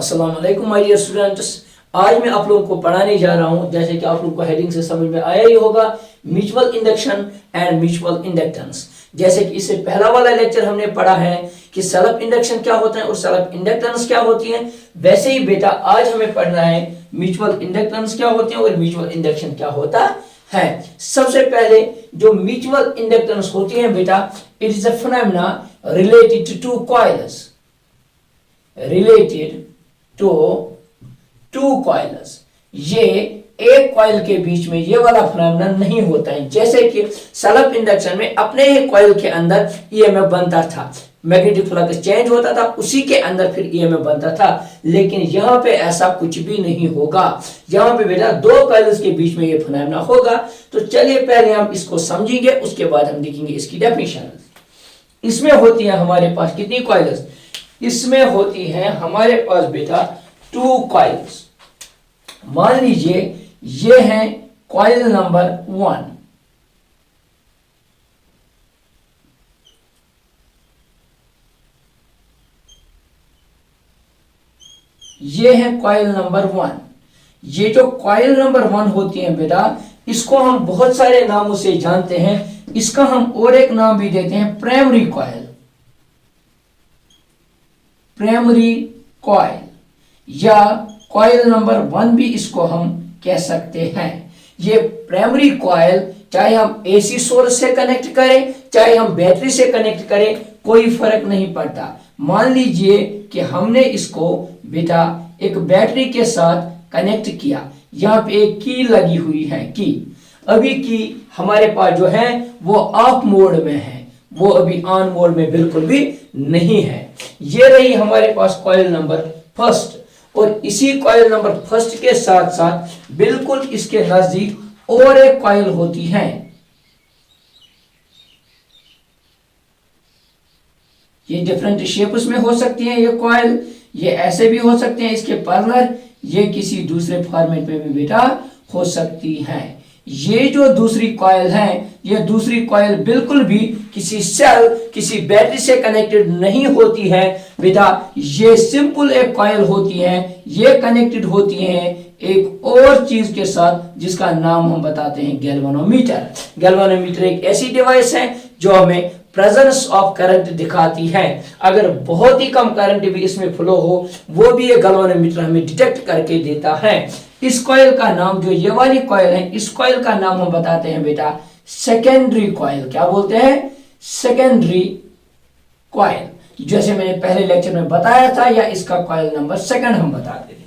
अस्सलाम वालेकुम my dear students. आज मैं आप लोगों को पढ़ाने जा रहा हूं, जैसे कि आप लोगों को हेडिंग से समझ में आया ही होगा, mutual induction and mutual inductance. जैसे कि इससे पहला वाला लेक्चर हमने पढ़ा है कि सेल्फ इंडक्शन क्या होता है और सेल्फ इंडक्टेंस क्या होती है, वैसे ही बेटा आज हमें पढ़ना है म्यूचुअल इंडक्टेंस क्या होती है और म्यूचुअल इंडक्शन क्या होता है। सबसे पहले जो म्यूचुअल इंडक्टेंस होती है बेटा, it is a phenomena related to coils, related to two coils. ये एक कॉइल के बीच में ये वाला फिनोमेना नहीं होता है। जैसे कि सेल्फ इंडक्शन में अपने ही कॉइल के अंदर ईएमएफ बनता था, मैग्नेटिक फ्लक्स चेंज होता था, उसी के अंदर फिर ईएमएफ बनता था। लेकिन यहाँ पे ऐसा कुछ भी नहीं होगा, यहाँ पे बेटा दो कॉइल्स के बीच में ये फिनोमेना होगा। तो चलिए पहले हम इसको समझेंगे, उसके बाद हम देखेंगे इसकी डेफिनेशन। इसमें होती है हमारे पास कितनी कॉइल्स? इसमें होती है हमारे पास बेटा टू कॉइल्स। मान लीजिए ये है कॉइल नंबर 1, ये है कॉइल नंबर 1। ये जो कॉइल नंबर 1 होती है बेटा, इसको हम बहुत सारे नामों से जानते हैं। इसका हम और एक नाम भी देते हैं प्राइमरी कॉइल, प्राइमरी कॉइल या कॉइल नंबर 1 भी इसको हम कह सकते हैं। ये प्राइमरी कॉइल चाहे हम एसी सोर्स से कनेक्ट करें, चाहे हम बैटरी से कनेक्ट करें, कोई फर्क नहीं पड़ता। मान लीजिए कि हमने इसको बेटा एक बैटरी के साथ कनेक्ट किया, यहाँ पे एक की लगी हुई है, की अभी की हमारे पास जो है वो ऑफ मोड में है, वो अभी ऑन मोड में बिल्कुल भी नहीं है। ये रही हमारे पास कॉइल नंबर फर्स्ट, और इसी कॉइल नंबर फर्स्ट के साथ साथ बिल्कुल इसके नजदीक और एक कॉइल होती है। ये डिफरेंट शेप्स में हो सकती है ये कॉइल, ये ऐसे भी हो सकते हैं इसके पैरेलल, ये किसी दूसरे फॉर्मेट में भी बेटा हो सकती है। ये जो दूसरी कॉइल है, ये दूसरी कॉइल बिल्कुल भी किसी सेल, किसी बैटरी से कनेक्टेड नहीं होती है बेटा। ये सिंपल एक कॉइल होती है, ये कनेक्टेड होती है एक और चीज के साथ जिसका नाम हम बताते हैं गैल्वेनोमीटर। गैल्वेनोमीटर एक ऐसी डिवाइस है जो हमें प्रेजेंस ऑफ करंट दिखाती है। अगर बहुत ही कम करंट भी इसमें फ्लो हो, वो भी ये गैल्वेनोमीटर हमें डिटेक्ट करके देता है। इस कॉइल का नाम, जो ये वाली कॉइल है, इस कॉइल का नाम हम बताते हैं बेटा सेकेंडरी कॉइल। क्या बोलते हैं? Secondary coil. जैसे मैंने पहले लेक्चर में बताया था, या इसका कॉइल नंबर सेकंड हम बताते हैं।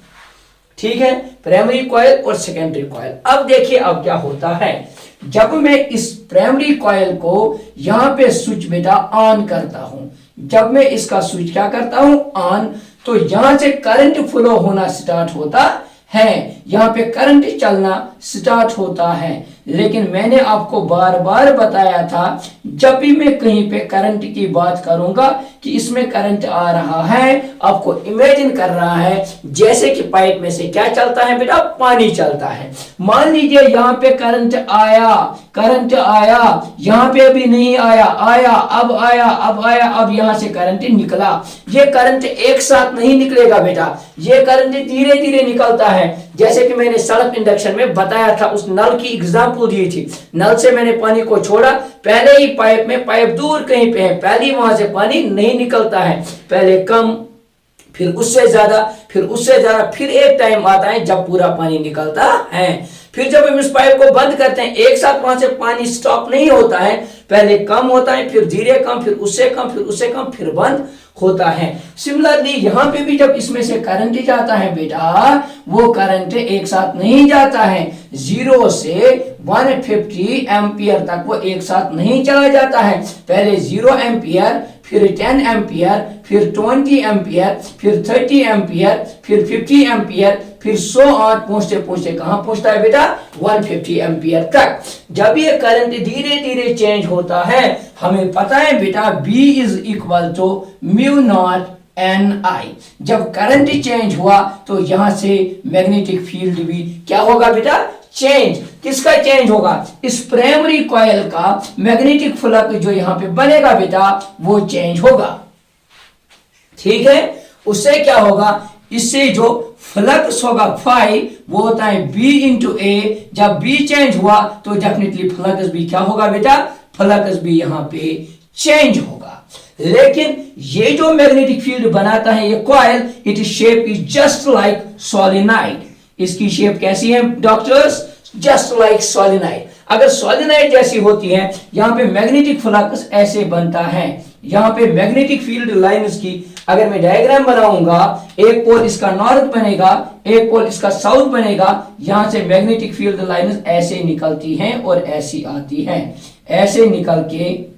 ठीक है, प्राइमरी कॉइल और सेकेंडरी कॉइल। अब देखिए अब क्या होता है, जब मैं इस प्राइमरी कॉइल को यहां पे स्विच बेटा ऑन करता हूं, जब मैं इसका स्विच क्या करता हूं ऑन, तो यहां से करंट फ्लो होना स्टार्ट होता है, यहां पे करंट चलना स्टार्ट होता है। लेकिन मैंने आपको बार बार बताया था, जब भी मैं कहीं पे करंट की बात करूंगा कि इसमें करंट आ रहा है, आपको इमेजिन कर रहा है जैसे कि पाइप में से क्या चलता है बेटा, पानी चलता है। मान लीजिए यहाँ पे करंट आया, करंट आया, यहाँ पे अभी नहीं आया, आया, अब आया, अब आया, अब यहाँ से करंट निकला। ये करंट एक साथ नहीं निकलेगा बेटा, ये करंट धीरे धीरे निकलता है। जैसे कि मैंने सेल्फ इंडक्शन में बताया था, उस नल की एग्जांपल दी थी। नल से मैंने पानी को छोड़ा, पहले ही पाइप में, पाइप दूर कहीं पे है, पहले वहां से पानी नहीं निकलता है, पहले कम, फिर उससे ज्यादा, फिर उससे ज्यादा, फिर एक टाइम आता है जब पूरा पानी निकलता है। फिर जब हम इस पाइप को बंद करते हैं, एक साथ वहां से पानी स्टॉप नहीं होता है, पहले कम होता है, फिर धीरे कम, फिर उससे कम, फिर उससे कम, फिर बंद होता है। सिमिलरली यहाँ पे भी जब इसमें से करंट जाता है बेटा, वो करंट एक साथ नहीं जाता है, 0 से 150 एम्पियर तक वो एक साथ नहीं चला जाता है। पहले 0 एम्पियर, फिर 10 एम्पियर, फिर 20 एम्पियर, फिर 30 एम्पियर, फिर 50 एम्पियर, फिर 108 पहुंचते पहुंचते कहां पहुंचता है बेटा, 150 एम्पियर तक। जब ये करंट धीरे धीरे चेंज होता है, हमें पता है बेटा B is equal to mu naught NI। जब करंट चेंज हुआ तो यहां से मैग्नेटिक फील्ड भी क्या होगा बेटा, चेंज। किसका चेंज होगा? इस प्राइमरी कॉइल का मैग्नेटिक फ्लक्स जो यहां पे बनेगा बेटा, वो चेंज होगा। ठीक है, उससे क्या होगा, इससे जो फ्लक्स होगा फाई वो होता है B इंटू ए। जब B चेंज हुआ तो डेफिनेटली फ्लक्स भी क्या होगा बेटा, फ्लक्स भी यहां पे चेंज होगा। लेकिन ये जो मैग्नेटिक फील्ड बनाता है ये coil, it shape is just like solenoid. इसकी शेप कैसी है डॉक्टर्स, जस्ट लाइक सोलेनाइड। अगर सोलेनाइड जैसी होती है, यहां पे मैग्नेटिक फ्लक्स ऐसे बनता है। यहां पे मैग्नेटिक फील्ड लाइंस की अगर मैं डायग्राम बनाऊंगा, एक पोल इसका नॉर्थ बनेगा, एक पोल इसका साउथ बनेगा। यहां से मैग्नेटिक फील्ड लाइंस ऐसे निकलती हैं और ऐसी आती हैं, ऐसे निकल के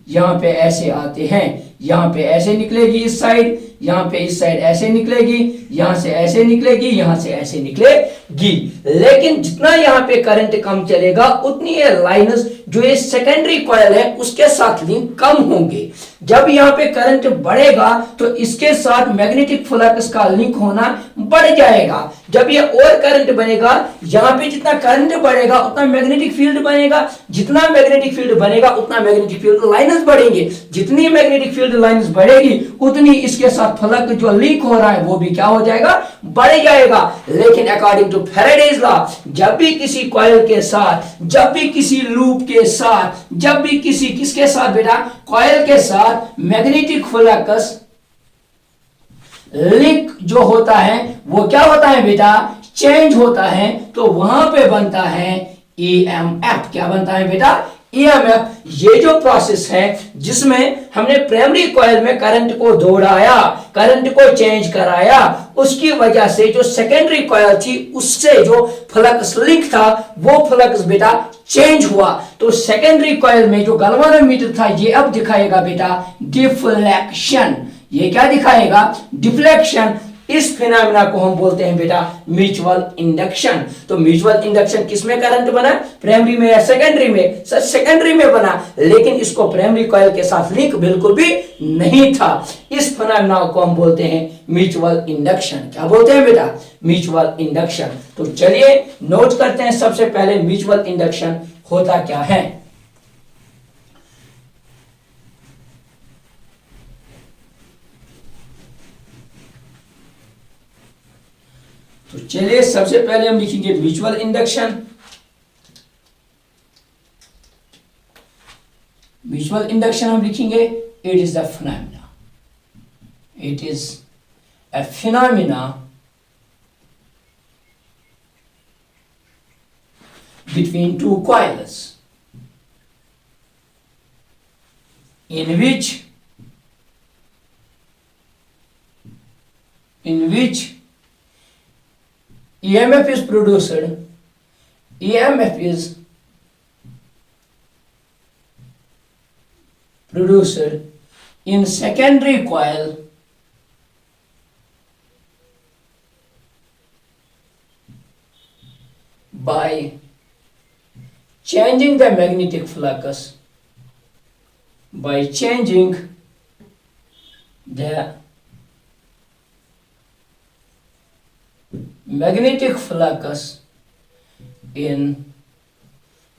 यहां पे ऐसे आते हैं, यहां पे ऐसे निकलेगी इस साइड, यहां पे इस साइड ऐसे निकलेगी, यहां से ऐसे निकलेगी, यहां से ऐसे निकलेगी। लेकिन जितना यहां पे करंट कम चलेगा उतनी ये लाइंस जो ये सेकेंडरी कॉइल है उसके साथ लिंक कम होंगे। जब यहां पे करंट बढ़ेगा तो इसके साथ मैग्नेटिक फ्लक्स का लिंक होना बढ़ जाएगा। जब ये और करंट बनेगा, यहां पे जितना करंट बढ़ेगा उतना मैग्नेटिक फील्ड बनेगा, जितना मैग्नेटिक फील्ड बनेगा उतना मैग्नेटिक फील्ड लाइंस बढ़ेंगे। जितनी मैग्नेटिक फील्ड लाइंस बढ़ेगी उतनी इसके साथ फ्लक्स जो लिंक हो रहा है वो भी क्या हो जाएगा, बढ़ जाएगा। लेकिन अकॉर्डिंग टू फैराडेज लॉ, जब भी किसी कॉइल के साथ, जब भी किसी लूप के साथ, जब भी किसी किसके साथ बेटा, कॉइल के साथ मैग्नेटिक फ्लक्स लिंक जो होता है वो क्या होता है बेटा, चेंज होता है, तो वहां पे बनता है ईएमएफ। क्या बनता है बेटा, ईएमएफ। ये जो प्रोसेस है जिसमें हमने प्राइमरी कॉइल में करंट को दौड़ाया, करंट को चेंज कराया, उसकी वजह से जो सेकेंडरी कॉइल थी उससे जो फ्लक्स लिंक था वो फ्लक्स बेटा चेंज हुआ। तो सेकेंडरी कॉइल में जो गैल्वेनोमीटर था ये अब दिखाएगा बेटा डिफ्लेक्शन। ये क्या दिखाएगा, डिफ्लेक्शन। इस फिनोमेना को हम बोलते हैं बेटा म्यूचुअल इंडक्शन। तो म्यूचुअल इंडक्शन किसमें करंट बना, प्राइमरी में या सेकेंडरी में, सर सेकेंडरी में बना, लेकिन इसको प्राइमरी कॉइल के साथ लिंक बिल्कुल भी नहीं था। इस फिनोमेना को हम बोलते हैं म्यूचुअल इंडक्शन। क्या बोलते हैं बेटा, म्यूचुअल इंडक्शन। तो चलिए नोट करते हैं सबसे पहले म्यूचुअल इंडक्शन होता क्या है। तो चलिए सबसे पहले हम लिखेंगे म्यूचुअल इंडक्शन। म्यूचुअल इंडक्शन हम लिखेंगे it is the phenomena, it is a phenomena between two coils in which EMF is produced, EMF is produced in secondary coil by changing the magnetic flux, by changing the magnetic flux in,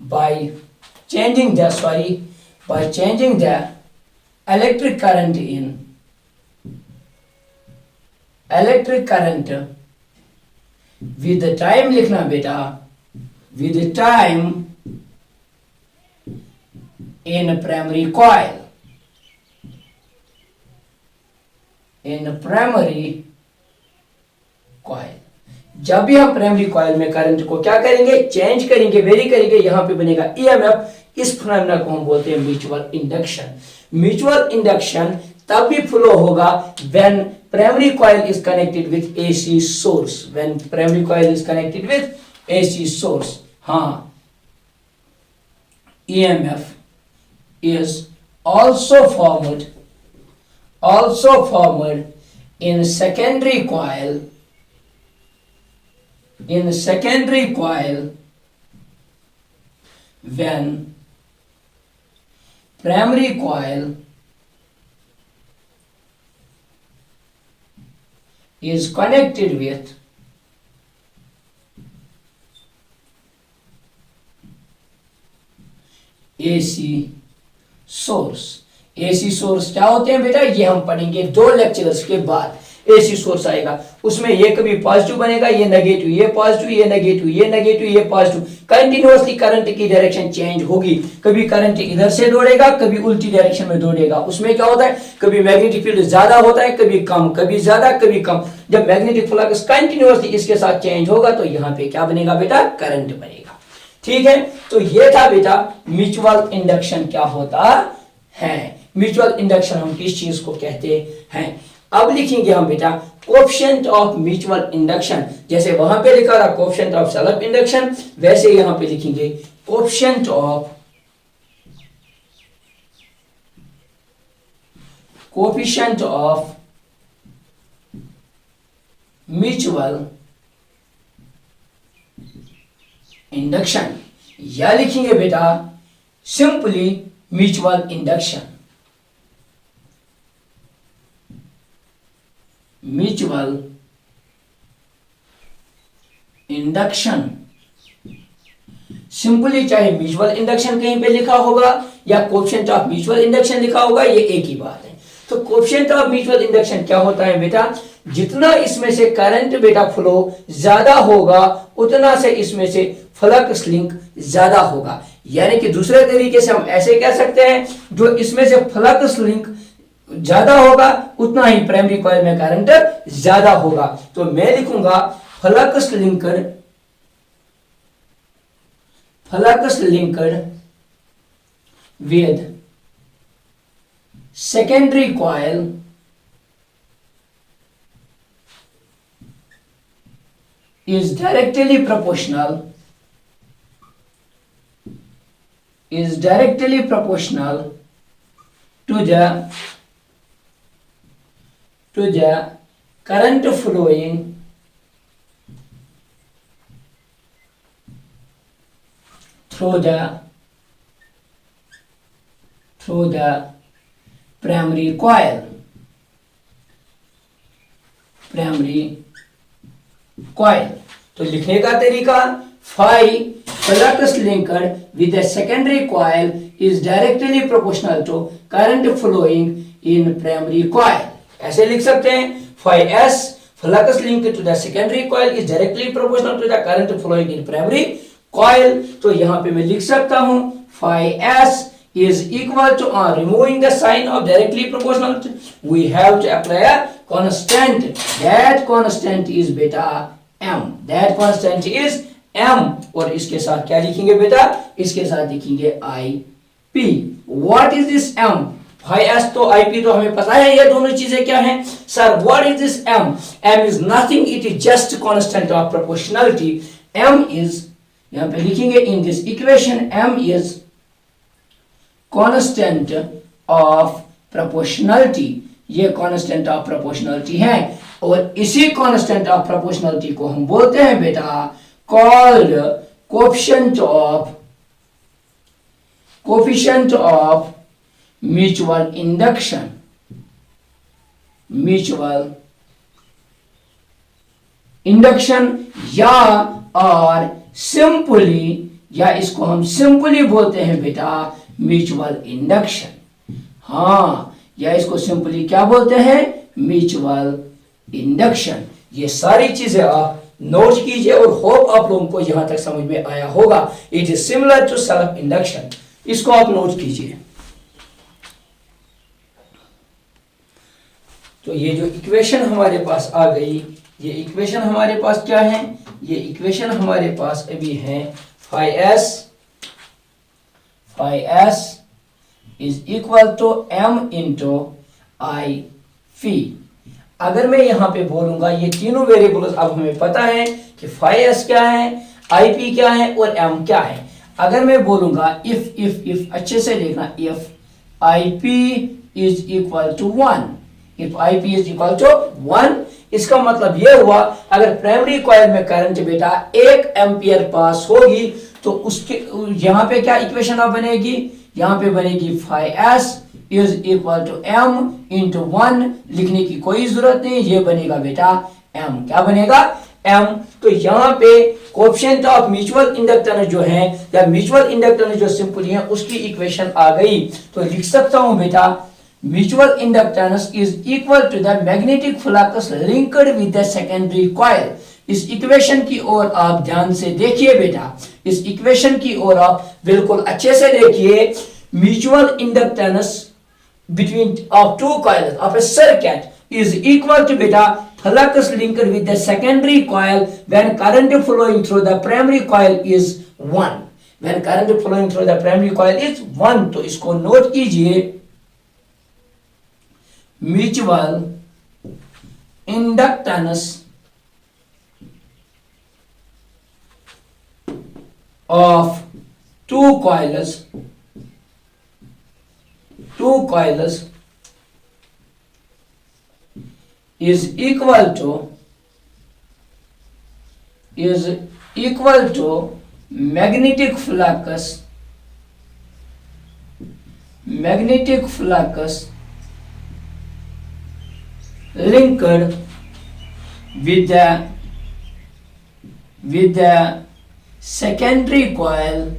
by changing the electric current in, electric current with the time लिखना बेटा, with the time in primary coil, in primary coil। जब भी हम primary coil में current को क्या करेंगे, change करेंगे, वेरी करेंगे, यहां पे बनेगा ईएमएफ। इस फिनोमेना को हम बोलते हैं म्यूचुअल इंडक्शन। म्यूचुअल इंडक्शन तब भी फ्लो होगा when primary coil is connected with AC source, when primary coil is connected with AC source. हाँ, EMF is also formed in secondary coil, in secondary coil when primary coil is connected with AC source. AC source क्या होते हैं बेटा, ये हम पढ़ेंगे 2 lectures के बाद। AC सोर्स आएगा, उसमें ये कभी पॉजिटिव बनेगा, ये नेगेटिव, ये पॉजिटिव, ये नेगेटिव, ये नेगेटिव, ये पॉजिटिव, कंटिन्यूअसली करंट की डायरेक्शन चेंज होगी। कभी करंट इधर से दौड़ेगा, कभी उल्टी डायरेक्शन में दौड़ेगा। उसमें क्या होता है, कभी मैग्नेटिक फील्ड ज्यादा होता है, कभी कम, कभी ज्यादा, कभी कम। जब मैग्नेटिक फ्लक्स कंटिन्यूअसली इसके साथ चेंज होगा तो यहाँ पे क्या बनेगा बेटा, करंट बनेगा। ठीक है, तो ये था बेटा म्यूचुअल इंडक्शन क्या होता है। म्यूचुअल इंडक्शन हम किस चीज को कहते हैं। अब लिखेंगे हम बेटा कोएफिशिएंट ऑफ म्यूचुअल इंडक्शन। जैसे वहां पे लिखा था कोएफिशिएंट ऑफ सेल्फ इंडक्शन, वैसे यहां पे लिखेंगे कोएफिशिएंट ऑफ म्यूचुअल इंडक्शन, या लिखेंगे बेटा simply mutual induction. Mutual induction simply, चाहे म्यूचुअल इंडक्शन कहीं पे लिखा होगा या कोएफिशिएंट ऑफ म्यूचुअल इंडक्शन लिखा होगा, ये एक ही बात है। तो कोएफिशिएंट ऑफ म्यूचुअल इंडक्शन क्या होता है बेटा, जितना इसमें से करंट बेटा फ्लो ज्यादा होगा उतना से इसमें से फ्लक्स लिंक ज्यादा होगा। यानी कि दूसरे तरीके से हम ऐसे कह सकते हैं, जो इसमें से फ्लक्स लिंक ज्यादा होगा उतना ही प्राइमरी कॉइल में करंट ज्यादा होगा। तो मैं लिखूंगा flux linked with secondary coil is directly proportional to the current flowing through the primary coil। तो लिखने का तरीका, phi flux linked with the secondary coil is directly proportional to current flowing in primary coil। ऐसे लिख सकते हैं, phi s flux linked to the secondary coil is directly proportional to the current flowing in primary coil। तो यहाँ पे मैं लिख सकता हूँ phi s is equal to, removing the sign of directly proportional, we have to apply a constant। that constant is beta m, that constant is m। और इसके साथ क्या लिखेंगे बेटा, इसके साथ लिखेंगे IP। what is this m, phi s तो IP तो हमें पता है, ये दोनों चीजें क्या हैं sir. what is this m, m is nothing, it is just constant of proportionality। m is, यहां पे लिखेंगे in this equation, m is constant of proportionality। ये constant of proportionality है, और इसी constant of proportionality को हम बोलते हैं बेटा called coefficient of mutual induction। या और सिंपली, या इसको हम सिंपली बोलते हैं बेटा म्यूचुअल इंडक्शन। हाँ, या इसको सिंपली क्या बोलते हैं, म्यूचुअल इंडक्शन। ये सारी चीजें आप नोट कीजिए और होप आप लोगों को यहां तक समझ में आया होगा। It is similar to self induction, इसको आप नोट कीजिए। तो ये जो इक्वेशन हमारे पास आ गई, ये इक्वेशन हमारे पास क्या है, ये इक्वेशन हमारे पास अभी है phi s is equal to m into I phi। अगर मैं यहां पे बोलूंगा, ये तीनों वेरिएबल्स अब हमें पता है कि phi s क्या है, IP क्या है और m क्या है। अगर मैं बोलूंगा if अच्छे से देखना, if IP is equal to 1, if IP is equal to 1, इसका मतलब यह हुआ अगर प्राइमरी कॉइल में करंट बेटा 1 एम्पियर पास होगी तो उसके यहां पे क्या इक्वेशन अब बनेगी, यहां पे बनेगी phi s is equal to m into 1। लिखने की कोई जरूरत नहीं, ये बनेगा बेटा m। क्या बनेगा, m। तो यहाँ पे कोएफिशिएंट ऑफ म्यूचुअल इंडक्टेंस जो है, या म्यूचुअल इंडक्टेंस जो सिंपली है, उसकी इक्वेशन आ गई। तो लिख सकता हूं बेटा mutual inductance is equal to the magnetic flux linked with the secondary coil. इस इक्वेशन की ओर आप ध्यान से देखिए बेटा, इस इक्वेशन की ओर आप बिल्कुल अच्छे से देखिए। Mutual inductance between of two coils of A circuit is equal to beta flux linked with the secondary coil when current flowing through the primary coil is 1. When current flowing through the primary coil is 1, तो इसको note कीजिए। Mutual inductance of two coils is equal to magnetic flux linked with the secondary coil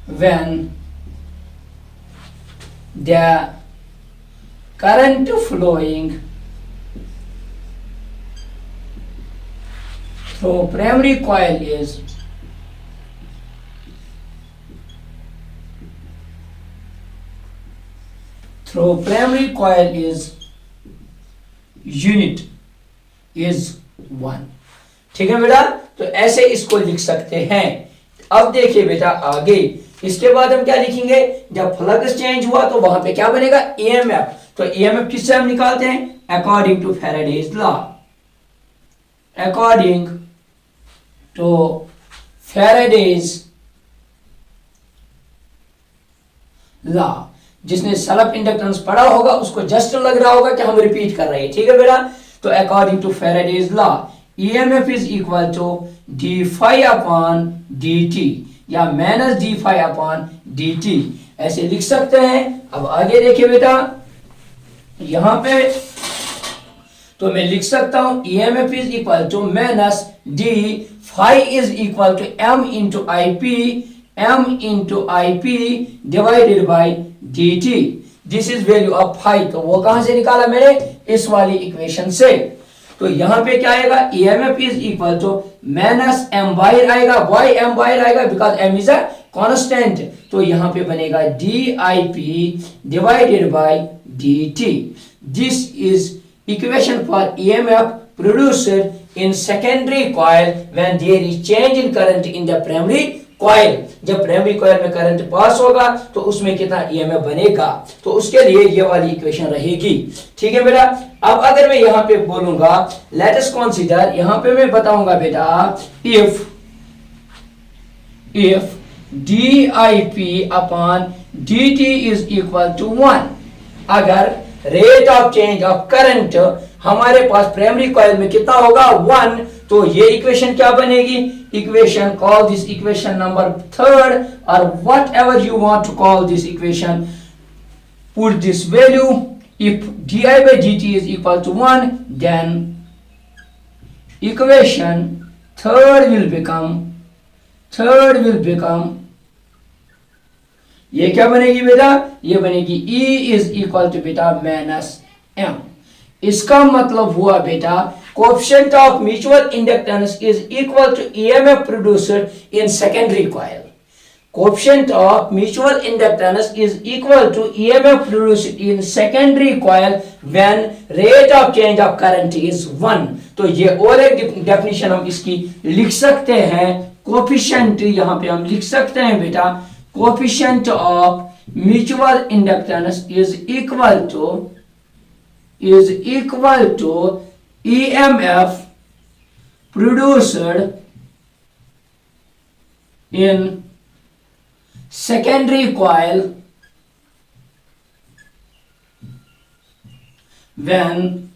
when the current flowing through primary coil is unit is 1। ठीक है बेटा, तो ऐसे इसको लिख सकते हैं। अब देखिए बेटा आगे, इसके बाद हम क्या लिखेंगे, जब फ्लक्स चेंज हुआ तो वहां पे क्या बनेगा, ईएमएफ। तो ईएमएफ किससे हम निकालते हैं, according to Faraday's law. According to Faraday's law, जिसने सेल्फ इंडक्टेंस पढ़ा होगा उसको जस्ट लग रहा होगा कि हम रिपीट कर रहे हैं। ठीक है बेटा, तो according to Faraday's law EMF is equal to d phi upon D t या minus D phi upon D t, ऐसे लिख सकते हैं। अब आगे देखिए बेटा, यहां पे तो मैं लिख सकता हूं EMF is equal to minus D phi is equal to M into I P divided by dt। This is value of phi, तो वो कहां से निकाला मैंने, इस वाली इक्वेशन से। तो यहां पे क्या आएगा, EMF is equal to minus M बाहर आएगा, वाई एम बाहर आएगा because M is a constant, तो यहां पे बनेगा D I P divided by D T. This is equation for EMF produced in secondary coil when there is change in current in the primary coil. जब primary coil में current pass होगा तो उसमें कितना ईएमएफ बनेगा, तो उसके लिए ये वाली इक्वेशन रहेगी। ठीक है बेटा, अब अगर मैं यहां पे बोलूंगा लेट अस कंसीडर, यहां पे मैं बताऊंगा बेटा if D I P upon D T is equal to 1, अगर rate of change of current हमारे पास प्राइमरी कॉइल में कितना होगा 1, तो ये इक्वेशन क्या बनेगी, equation call this equation number 3rd और whatever you want to call this equation, put this value if di by dt is equal to 1, then equation third will become ये क्या बनेगी बेटा, ये बनेगी E is equal to बेटा minus m। इसका मतलब हुआ बेटा coefficient of mutual inductance is equal to EMF produced in secondary coil। Coefficient of mutual inductance is equal to EMF produced in secondary coil when rate of change of current is 1। तो ये और एक definition हम इसकी लिख सकते हैं, coefficient यहां पे हम लिख सकते हैं बेटा, coefficient of mutual inductance is equal to EMF produced in secondary coil when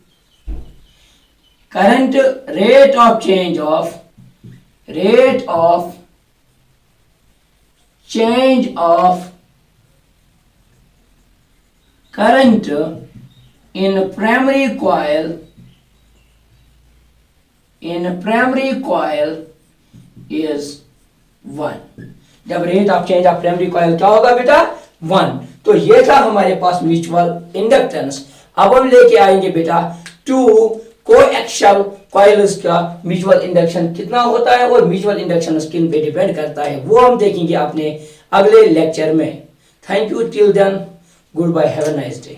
current rate of change of current in primary coil is 1। जब rate of change of primary coil क्या होगा बेटा 1। तो ये था हमारे पास म्यूचुअल इंडक्टेंस। अब हम लेके आएंगे बेटा टू कोएक्सियल कॉइल्स का म्यूचुअल इंडक्शन कितना होता है और म्यूचुअल इंडक्शन किन पे डिपेंड करता है, वो हम देखेंगे अपने अगले लेक्चर में। Thank you, till then, goodbye, have a nice day.